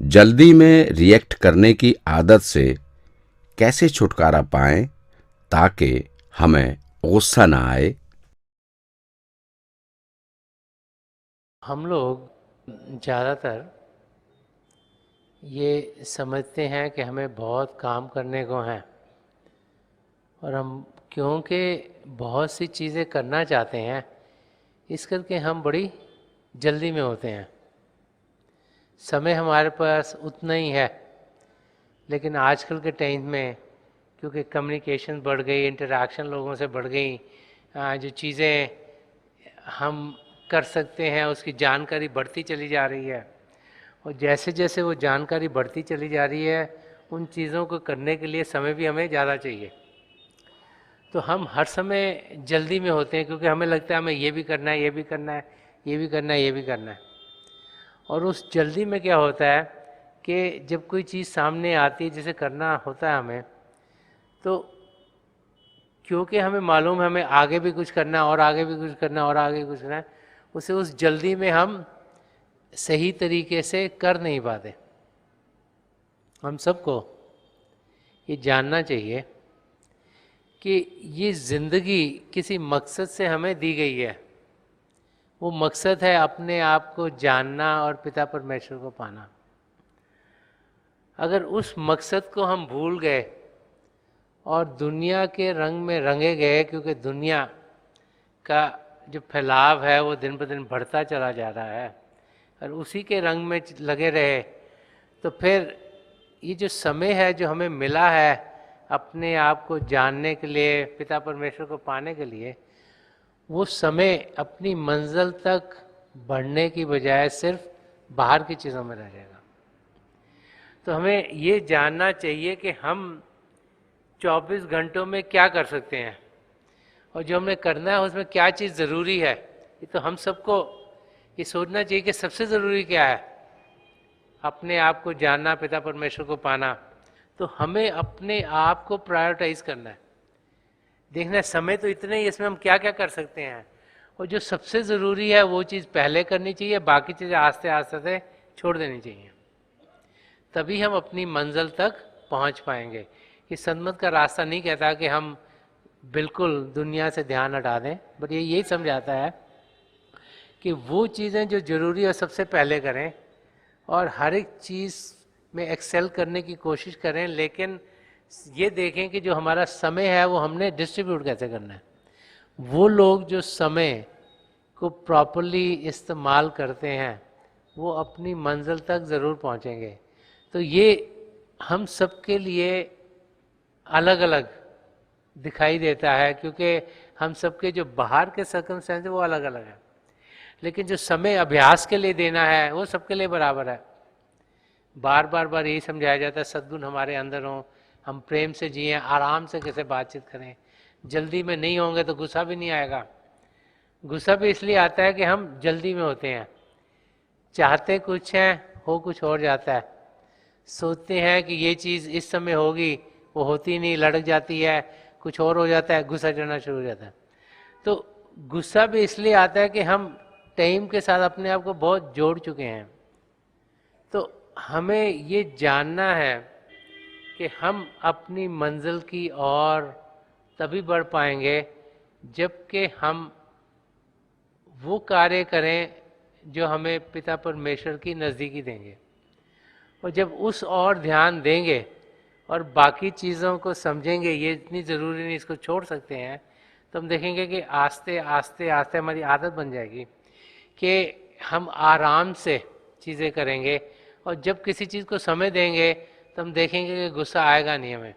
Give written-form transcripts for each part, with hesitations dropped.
जल्दी में रिएक्ट करने की आदत से कैसे छुटकारा पाएं ताकि हमें गुस्सा ना आए। हम लोग ज़्यादातर ये समझते हैं कि हमें बहुत काम करने को हैं और हम क्योंकि बहुत सी चीज़ें करना चाहते हैं इस करके हम बड़ी जल्दी में होते हैं। समय हमारे पास उतना ही है, लेकिन आजकल के टाइम में क्योंकि कम्युनिकेशन बढ़ गई, इंटरेक्शन लोगों से बढ़ गई, जो चीज़ें हम कर सकते हैं उसकी जानकारी बढ़ती चली जा रही है और जैसे जैसे वो जानकारी बढ़ती चली जा रही है उन चीज़ों को करने के लिए समय भी हमें ज़्यादा चाहिए। तो हम हर समय जल्दी में होते हैं क्योंकि हमें लगता है हमें ये भी करना है, ये भी करना है, ये भी करना है, ये भी करना है। और उस जल्दी में क्या होता है कि जब कोई चीज़ सामने आती है जिसे करना होता है हमें, तो क्योंकि हमें मालूम है हमें आगे भी कुछ करना है और आगे भी कुछ करना है और आगे कुछ करना है, उसे उस जल्दी में हम सही तरीके से कर नहीं पाते। हम सबको ये जानना चाहिए कि ये ज़िंदगी किसी मकसद से हमें दी गई है। वो मकसद है अपने आप को जानना और पिता परमेश्वर को पाना। अगर उस मकसद को हम भूल गए और दुनिया के रंग में रंगे गए, क्योंकि दुनिया का जो फैलाव है वो दिन ब दिन बढ़ता चला जा रहा है और उसी के रंग में लगे रहे, तो फिर ये जो समय है जो हमें मिला है अपने आप को जानने के लिए, पिता परमेश्वर को पाने के लिए, वो समय अपनी मंजिल तक बढ़ने की बजाय सिर्फ बाहर की चीज़ों में रह जाएगा। तो हमें ये जानना चाहिए कि हम 24 घंटों में क्या कर सकते हैं और जो हमें करना है उसमें क्या चीज़ ज़रूरी है। ये तो हम सबको ये सोचना चाहिए कि सबसे ज़रूरी क्या है, अपने आप को जानना, पिता परमेश्वर को पाना। तो हमें अपने आप को प्रायोरिटाइज करना है, देखना है समय तो इतने ही, इसमें हम क्या क्या कर सकते हैं और जो सबसे ज़रूरी है वो चीज़ पहले करनी चाहिए, बाकी चीज़ें आस्ते आस्ते से छोड़ देनी चाहिए। तभी हम अपनी मंजिल तक पहुंच पाएंगे। ये सन्मत का रास्ता नहीं कहता कि हम बिल्कुल दुनिया से ध्यान हटा दें, बट ये यही समझाता है कि वो चीज़ें जो ज़रूरी है सबसे पहले करें और हर एक चीज़ में एक्सेल करने की कोशिश करें, लेकिन ये देखें कि जो हमारा समय है वो हमने डिस्ट्रीब्यूट कैसे करना है। वो लोग जो समय को प्रॉपरली इस्तेमाल करते हैं वो अपनी मंजिल तक ज़रूर पहुंचेंगे। तो ये हम सबके लिए अलग अलग दिखाई देता है क्योंकि हम सबके जो बाहर के सर्कमस्टेंस है वो अलग अलग है, लेकिन जो समय अभ्यास के लिए देना है वो सबके लिए बराबर है। बार बार बार यही समझाया जाता है सद्गुण हमारे अंदर हों, हम प्रेम से जिए, आराम से कैसे बातचीत करें, जल्दी में नहीं होंगे तो गुस्सा भी नहीं आएगा। गुस्सा भी इसलिए आता है कि हम जल्दी में होते हैं, चाहते कुछ हैं हो कुछ और जाता है, सोचते हैं कि ये चीज़ इस समय होगी वो होती नहीं, लड़क जाती है, कुछ और हो जाता है, गुस्सा चढ़ना शुरू हो जाता है। तो गुस्सा भी इसलिए आता है कि हम टाइम के साथ अपने आप को बहुत जोड़ चुके हैं। तो हमें ये जानना है कि हम अपनी मंजिल की ओर तभी बढ़ पाएंगे जबकि हम वो कार्य करें जो हमें पिता परमेश्वर की नज़दीकी देंगे। और जब उस ओर ध्यान देंगे और बाकी चीज़ों को समझेंगे ये इतनी ज़रूरी नहीं, इसको छोड़ सकते हैं, तो हम देखेंगे कि आस्ते आस्ते आस्ते हमारी आदत बन जाएगी कि हम आराम से चीज़ें करेंगे। और जब किसी चीज़ को समय देंगे तो हम देखेंगे कि गुस्सा आएगा नहीं हमें।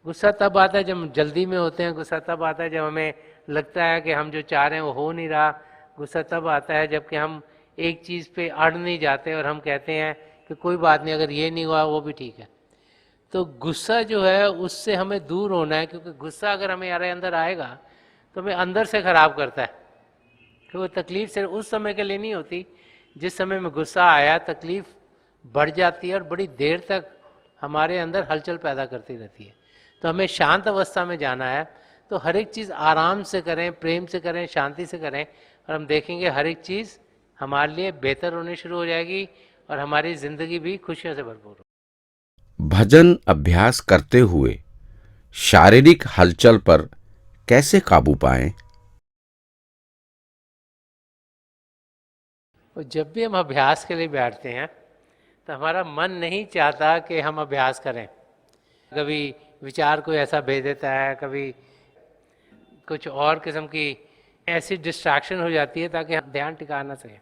गुस्सा तब आता है जब हम जल्दी में होते हैं, गुस्सा तब आता है जब हमें लगता है कि हम जो चाह रहे हैं वो हो नहीं रहा, गुस्सा तब आता है जबकि हम एक चीज़ पे अड़ नहीं जाते और हम कहते हैं कि कोई बात नहीं, अगर ये नहीं हुआ वो भी ठीक है। तो गुस्सा जो है उससे हमें दूर होना है, क्योंकि गुस्सा अगर हमें हमारे अंदर आएगा तो हमें अंदर से ख़राब करता है। तो वो तकलीफ़ सिर्फ उस समय के लिए नहीं होती, जिस समय में गुस्सा आया तकलीफ़ बढ़ जाती है और बड़ी देर तक हमारे अंदर हलचल पैदा करती रहती है। तो हमें शांत अवस्था में जाना है, तो हर एक चीज़ आराम से करें, प्रेम से करें, शांति से करें, और हम देखेंगे हर एक चीज़ हमारे लिए बेहतर होनी शुरू हो जाएगी और हमारी ज़िंदगी भी खुशियों से भरपूर हो। भजन अभ्यास करते हुए शारीरिक हलचल पर कैसे काबू पाएं? और जब भी हम अभ्यास के लिए बैठते हैं तो हमारा मन नहीं चाहता कि हम अभ्यास करें। कभी विचार कोई ऐसा भेज देता है, कभी कुछ और किस्म की ऐसी डिस्ट्रैक्शन हो जाती है ताकि हम ध्यान टिका ना सकें।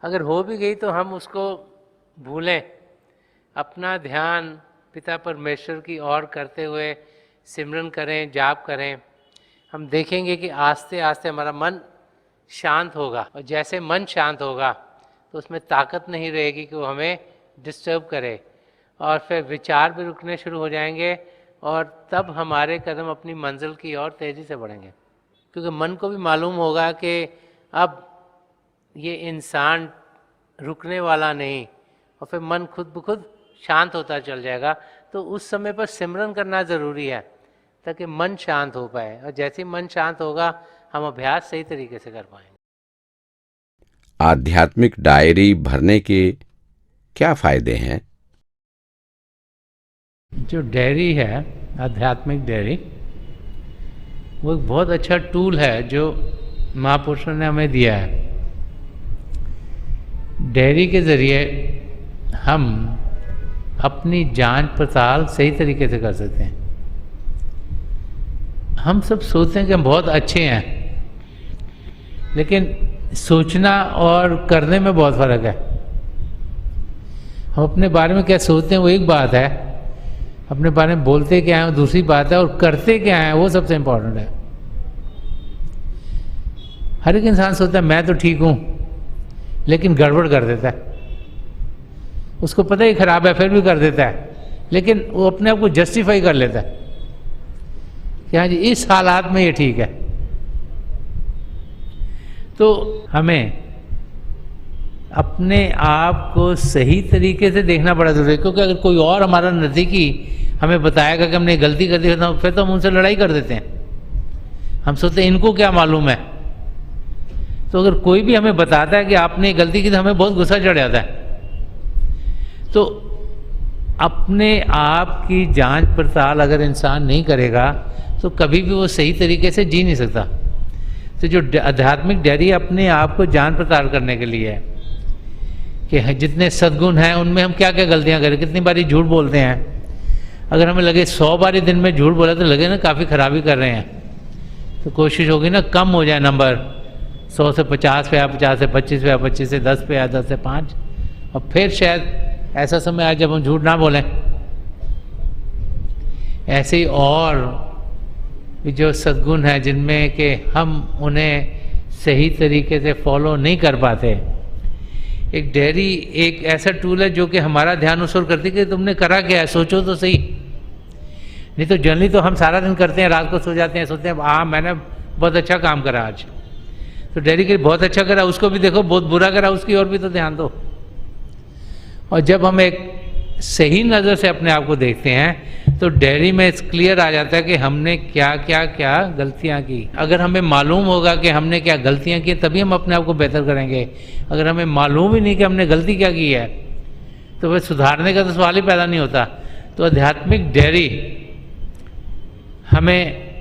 अगर हो भी गई तो हम उसको भूलें, अपना ध्यान पिता परमेश्वर की ओर करते हुए सिमरन करें, जाप करें। हम देखेंगे कि आस्ते आस्ते हमारा मन शांत होगा, और जैसे मन शांत होगा तो उसमें ताकत नहीं रहेगी कि वो हमें डिस्टर्ब करे, और फिर विचार भी रुकने शुरू हो जाएंगे, और तब हमारे कदम अपनी मंजिल की ओर तेज़ी से बढ़ेंगे। क्योंकि मन को भी मालूम होगा कि अब ये इंसान रुकने वाला नहीं, और फिर मन खुद ब खुद शांत होता चल जाएगा। तो उस समय पर सिमरन करना ज़रूरी है ताकि मन शांत हो पाए, और जैसे ही मन शांत होगा हम अभ्यास सही तरीके से कर पाएंगे। आध्यात्मिक डायरी भरने के क्या फायदे हैं? जो डायरी है, आध्यात्मिक डायरी, वो एक बहुत अच्छा टूल है जो महापुरुषों ने हमें दिया है। डायरी के ज़रिए हम अपनी जांच पड़ताल सही तरीके से कर सकते हैं। हम सब सोचते हैं कि हम बहुत अच्छे हैं, लेकिन सोचना और करने में बहुत फ़र्क है। हम अपने बारे में क्या सोचते हैं वो एक बात है, अपने बारे में बोलते क्या हैं वो दूसरी बात है, और करते क्या हैं वो सबसे इम्पोर्टेंट है। हर एक इंसान सोचता है मैं तो ठीक हूँ, लेकिन गड़बड़ कर देता है। उसको पता ही खराब है फिर भी कर देता है, लेकिन वो अपने आप को जस्टिफाई कर लेता है कि हाँ जी इस हालात में ये ठीक है। तो हमें अपने आप को सही तरीके से देखना बड़ा जरूरी है, क्योंकि अगर कोई और हमारा नज़दीकी हमें बताएगा कि हमने गलती कर दी तो फिर तो हम उनसे लड़ाई कर देते हैं। हम सोचते हैं इनको क्या मालूम है। तो अगर कोई भी हमें बताता है कि आपने गलती की तो हमें बहुत गुस्सा चढ़ जाता है। तो अपने आप की जांच पड़ताल अगर इंसान नहीं करेगा तो कभी भी वो सही तरीके से जी नहीं सकता। तो जो आध्यात्मिक डायरी अपने आप को जांच पड़ताल करने के लिए है कि जितने सद्गुण हैं उनमें हम क्या क्या गलतियां करें, कितनी बारी झूठ बोलते हैं। अगर हमें लगे 100 बारी दिन में झूठ बोला तो लगे ना काफ़ी खराबी कर रहे हैं, तो कोशिश होगी ना कम हो जाए नंबर, 100 से 50 पे या 50 से 25 पे या 25 से 10 पे या 10 से 5, और फिर शायद ऐसा समय आए जब हम झूठ ना बोलें। ऐसे ही और भी जो सद्गुण हैं जिनमें कि हम उन्हें सही तरीके से फॉलो नहीं कर पाते, एक डायरी एक ऐसा टूल है जो कि हमारा ध्यान उस ओर करती है कि तुमने करा क्या है, सोचो तो सही। नहीं तो जनरली तो हम सारा दिन करते हैं, रात को सो जाते हैं, सोचते हैं हाँ मैंने बहुत अच्छा काम करा आज। तो डायरी के बहुत अच्छा करा उसको भी देखो, बहुत बुरा करा उसकी ओर भी तो ध्यान दो। और जब हम एक सही नज़र से अपने आप को देखते हैं तो डायरी में क्लियर आ जाता है कि हमने क्या क्या क्या गलतियां की। अगर हमें मालूम होगा कि हमने क्या गलतियां की तभी हम अपने आप को बेहतर करेंगे। अगर हमें मालूम ही नहीं कि हमने गलती क्या की है तो वह सुधारने का तो सवाल ही पैदा नहीं होता। तो आध्यात्मिक डायरी हमें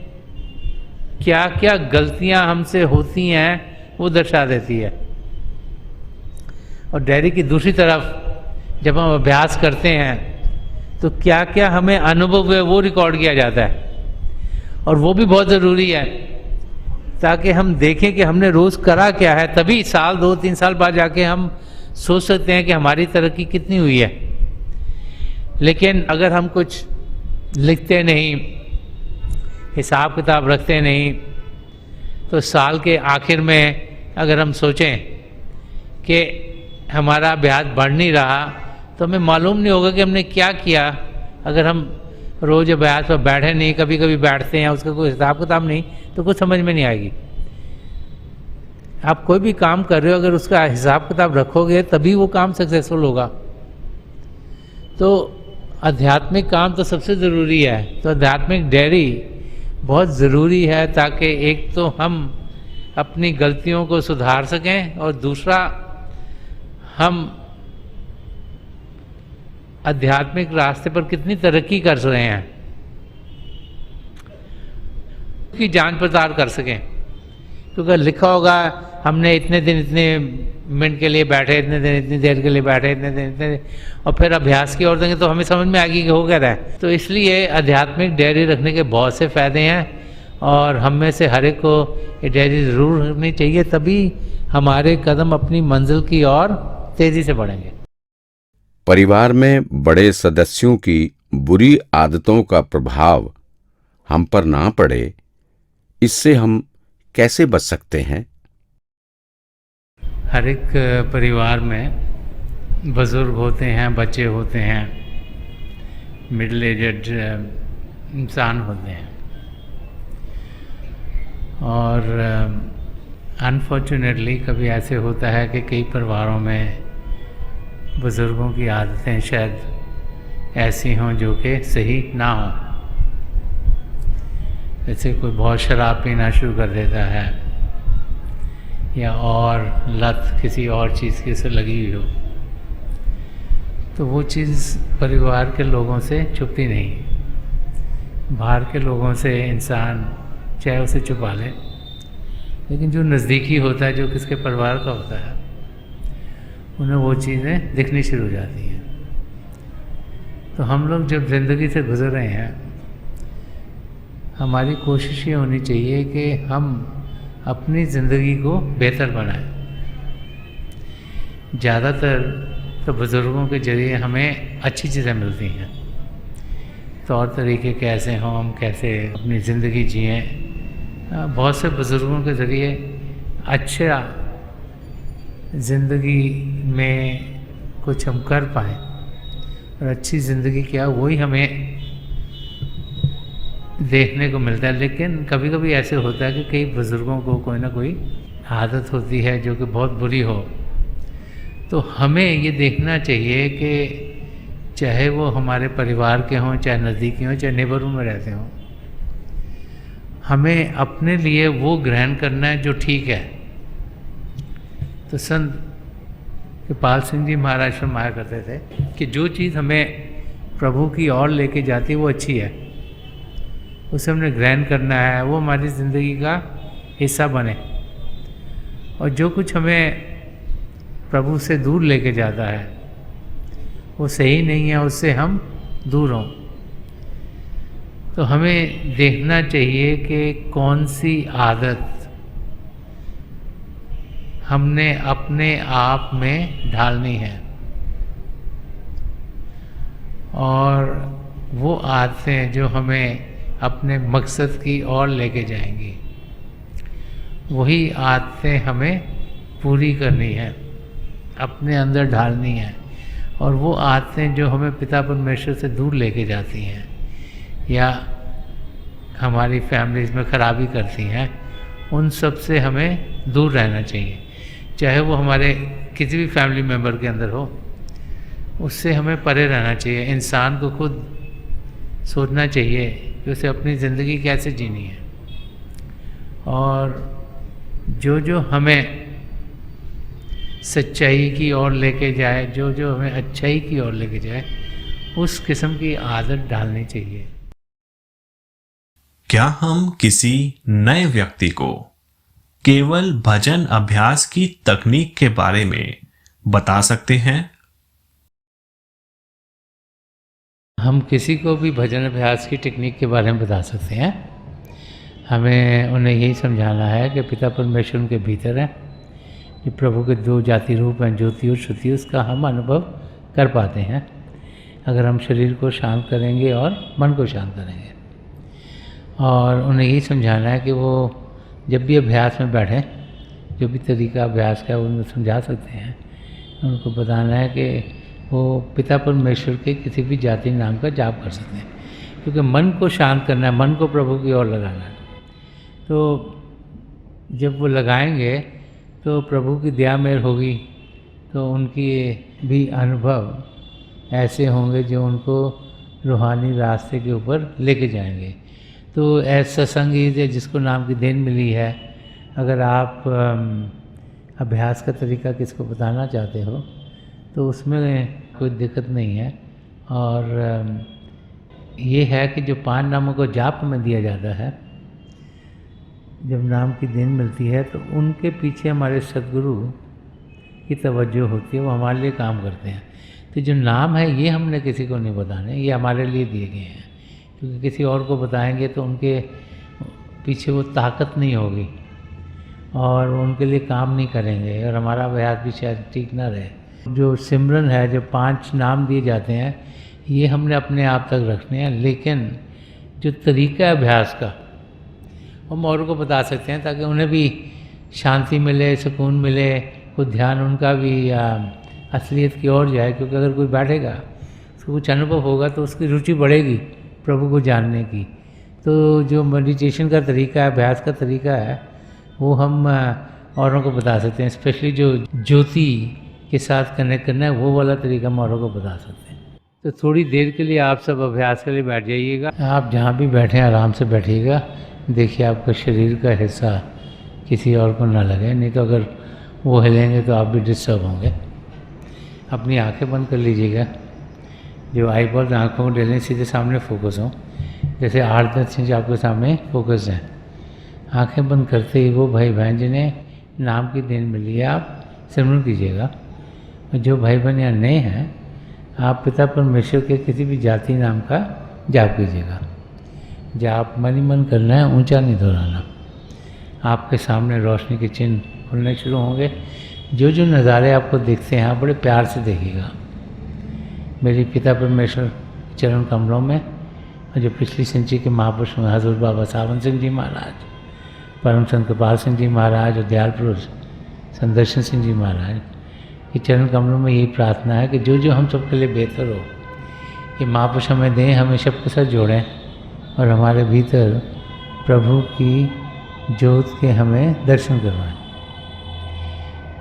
क्या क्या गलतियां हमसे होती हैं वो दर्शा देती है। और डायरी की दूसरी तरफ जब हम अभ्यास करते हैं तो क्या क्या हमें अनुभव है वो रिकॉर्ड किया जाता है, और वो भी बहुत ज़रूरी है ताकि हम देखें कि हमने रोज़ करा क्या है। तभी साल 2-3 साल बाद जाके हम सोच सकते हैं कि हमारी तरक्की कितनी हुई है। लेकिन अगर हम कुछ लिखते नहीं, हिसाब किताब रखते नहीं, तो साल के आखिर में अगर हम सोचें कि हमारा अभ्यास बढ़ नहीं रहा तो हमें मालूम नहीं होगा कि हमने क्या किया। अगर हम रोज़ अभ्यास पर बैठे नहीं, कभी कभी बैठते हैं, उसका कोई हिसाब किताब नहीं, तो कुछ समझ में नहीं आएगी। आप कोई भी काम कर रहे हो अगर उसका हिसाब किताब रखोगे तभी वो काम सक्सेसफुल होगा। तो आध्यात्मिक काम तो सबसे ज़रूरी है। तो आध्यात्मिक डायरी बहुत ज़रूरी है ताकि एक तो हम अपनी गलतियों को सुधार सकें, और दूसरा हम आध्यात्मिक रास्ते पर कितनी तरक्की कर रहे हैं कि जांच पड़ताल कर सकें। क्योंकि लिखा होगा हमने इतने दिन इतने मिनट के लिए बैठे, इतने दिन इतनी देर के लिए बैठे, इतने दिन इतने, और फिर अभ्यास की ओर देंगे तो हमें समझ में आएगी कि हो क्या रहा है। तो इसलिए आध्यात्मिक डायरी रखने के बहुत से फायदे हैं और हम में से हर एक को ये डायरी ज़रूर रखनी चाहिए, तभी हमारे कदम अपनी मंजिल की ओर तेज़ी से बढ़ेंगे। परिवार में बड़े सदस्यों की बुरी आदतों का प्रभाव हम पर ना पड़े, इससे हम कैसे बच सकते हैं? हर एक परिवार में बुज़ुर्ग होते हैं, बच्चे होते हैं, मिडिल एजड इंसान होते हैं, और अनफॉर्चुनेटली कभी ऐसे होता है कि कई परिवारों में बुज़ुर्गों की आदतें शायद ऐसी हों जो कि सही ना हों। जैसे कोई बहुत शराब पीना शुरू कर देता है या और लत किसी और चीज़ की से लगी हुई हो, तो वो चीज़ परिवार के लोगों से छुपती नहीं। बाहर के लोगों से इंसान चाहे उसे छुपा ले, लेकिन जो नज़दीकी होता है, जो किसके परिवार का होता है, उन्हें वो चीज़ें दिखनी शुरू हो जाती हैं। तो हम लोग जब ज़िंदगी से गुज़र रहे हैं, हमारी कोशिश ये होनी चाहिए कि हम अपनी ज़िंदगी को बेहतर बनाएं। ज़्यादातर तो बुज़ुर्गों के ज़रिए हमें अच्छी चीज़ें मिलती हैं, तौर तरीके कैसे हों, हम कैसे अपनी ज़िंदगी जिएं। बहुत से बुज़ुर्गों के ज़रिए अच्छा ज़िंदगी में कुछ हम कर पाएँ, और अच्छी ज़िंदगी क्या वही हमें देखने को मिलता है। लेकिन कभी कभी ऐसे होता है कि कई बुज़ुर्गों को कोई ना कोई आदत होती है जो कि बहुत बुरी हो, तो हमें ये देखना चाहिए कि चाहे वो हमारे परिवार के हों, चाहे नज़दीकी हों, चाहे नेबरहुड में रहते हों, हमें अपने लिए वो ग्रहण करना है जो ठीक है। तो संत कृपाल सिंह जी महाराज फरमाया करते थे कि जो चीज़ हमें प्रभु की ओर लेके जाती है वो अच्छी है, उसे हमने ग्रहण करना है, वो हमारी ज़िंदगी का हिस्सा बने। और जो कुछ हमें प्रभु से दूर लेके जाता है वो सही नहीं है, उससे हम दूर हों। तो हमें देखना चाहिए कि कौन सी आदत हमने अपने आप में ढालनी है, और वो आदतें जो हमें अपने मकसद की ओर लेके जाएंगी, वही आदतें हमें पूरी करनी है, अपने अंदर ढालनी है। और वो आदतें जो हमें पिता परमेश्वर से दूर लेके जाती हैं या हमारी फैमिलीज़ में खराबी करती हैं, उन सब से हमें दूर रहना चाहिए। चाहे वो हमारे किसी भी फैमिली मेम्बर के अंदर हो, उससे हमें परे रहना चाहिए। इंसान को खुद सोचना चाहिए कि उसे अपनी ज़िंदगी कैसे जीनी है, और जो जो हमें सच्चाई की ओर लेके जाए, जो जो हमें अच्छाई की ओर लेके जाए, उस किस्म की आदत डालनी चाहिए। क्या हम किसी नए व्यक्ति को केवल भजन अभ्यास की तकनीक के बारे में बता सकते हैं? हम किसी को भी भजन अभ्यास की टेक्निक के बारे में बता सकते हैं। हमें उन्हें यही समझाना है कि पिता परमेश्वर उनके भीतर है, कि प्रभु के दो जाति रूप हैं, ज्योति और श्रुति, उसका हम अनुभव कर पाते हैं अगर हम शरीर को शांत करेंगे और मन को शांत करेंगे। और उन्हें यही समझाना है कि वो जब भी अभ्यास में बैठें, जो भी तरीका अभ्यास का उनको समझा सकते हैं, उनको बताना है कि वो पिता परमेश्वर के किसी भी जाति नाम का जाप कर सकते हैं, क्योंकि मन को शांत करना है, मन को प्रभु की ओर लगाना है। तो जब वो लगाएंगे तो प्रभु की दया मेहर होगी, तो उनकी भी अनुभव ऐसे होंगे जो उनको रूहानी रास्ते के ऊपर लेके जाएंगे। तो ऐसा संगीत है जिसको नाम की देन मिली है, अगर आप अभ्यास का तरीका किसको बताना चाहते हो तो उसमें कोई दिक्कत नहीं है। और ये है कि जो 5 नामों को जाप हमें दिया जाता है, जब नाम की देन मिलती है तो उनके पीछे हमारे सद्गुरु की तवज्जो होती है, वो हमारे लिए काम करते हैं। तो जो नाम है ये हमने किसी को नहीं बताने, ये हमारे लिए दिए गए हैं, क्योंकि किसी और को बताएंगे तो उनके पीछे वो ताकत नहीं होगी और वो उनके लिए काम नहीं करेंगे और हमारा अभ्यास भी शायद ठीक ना रहे। जो सिमरन है, जो 5 नाम दिए जाते हैं, ये हमने अपने आप तक रखने हैं, लेकिन जो तरीका है अभ्यास का हम औरों को बता सकते हैं, ताकि उन्हें भी शांति मिले, सुकून मिले, कुछ ध्यान उनका भी असलियत की ओर जाए। क्योंकि अगर कोई बैठेगा उसको कुछ अनुभव होगा तो उसकी रुचि बढ़ेगी प्रभु को जानने की। तो जो मेडिटेशन का तरीका है, अभ्यास का तरीका है, वो हम औरों को बता सकते हैं। स्पेशली जो ज्योति के साथ कनेक्ट करना है, वो वाला तरीका हम औरों को बता सकते हैं। तो थोड़ी देर के लिए आप सब अभ्यास के लिए बैठ जाइएगा। आप जहाँ भी बैठे हैं आराम से बैठिएगा। देखिए आपका शरीर का हिस्सा किसी और को ना लगे, नहीं तो अगर वो हिलेंगे तो आप भी डिस्टर्ब होंगे। अपनी आंखें बंद कर लीजिएगा। जो आई बॉल आँखों को डेलें सीधे सामने फोकस हो, जैसे 8-10 इंच आपके सामने फोकस है। आंखें बंद करते ही वो भाई बहन जिन्हें नाम की देन मिली है आप सिमरन कीजिएगा। जो भाई बहन यहाँ नए हैं, आप पिता परमेश्वर के किसी भी जाति नाम का जाप कीजिएगा। जाप मन ही मन करना है, ऊंचा नहीं दोहराना। आपके सामने रोशनी के चिन्ह खुलने शुरू होंगे। जो जो नज़ारे आपको दिखते हैं आप बड़े प्यार से देखिएगा। मेरी पिता परमेश्वर चरण कमलों में, और जो पिछली संची के महापुरुष में हजूर बाबा सावन सिंह जी महाराज, परम संत कृपाल सिंह जी महाराज और दयाल पुरुष संदर्शन सिंह जी महाराज के चरण कमलों में यही प्रार्थना है कि जो जो हम सबके लिए बेहतर हो, ये महापुरुष हमें दें, हमें सबके साथ जोड़ें और हमारे भीतर प्रभु की ज्योत के हमें दर्शन करवाएं।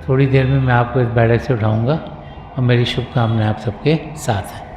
थोड़ी देर में मैं आपको इस बैठक से उठाऊंगा और मेरी शुभकामनाएं आप सबके साथ हैं।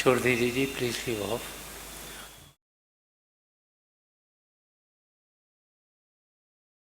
छोड़ दीजिए जी, प्लीज लीव ऑफ।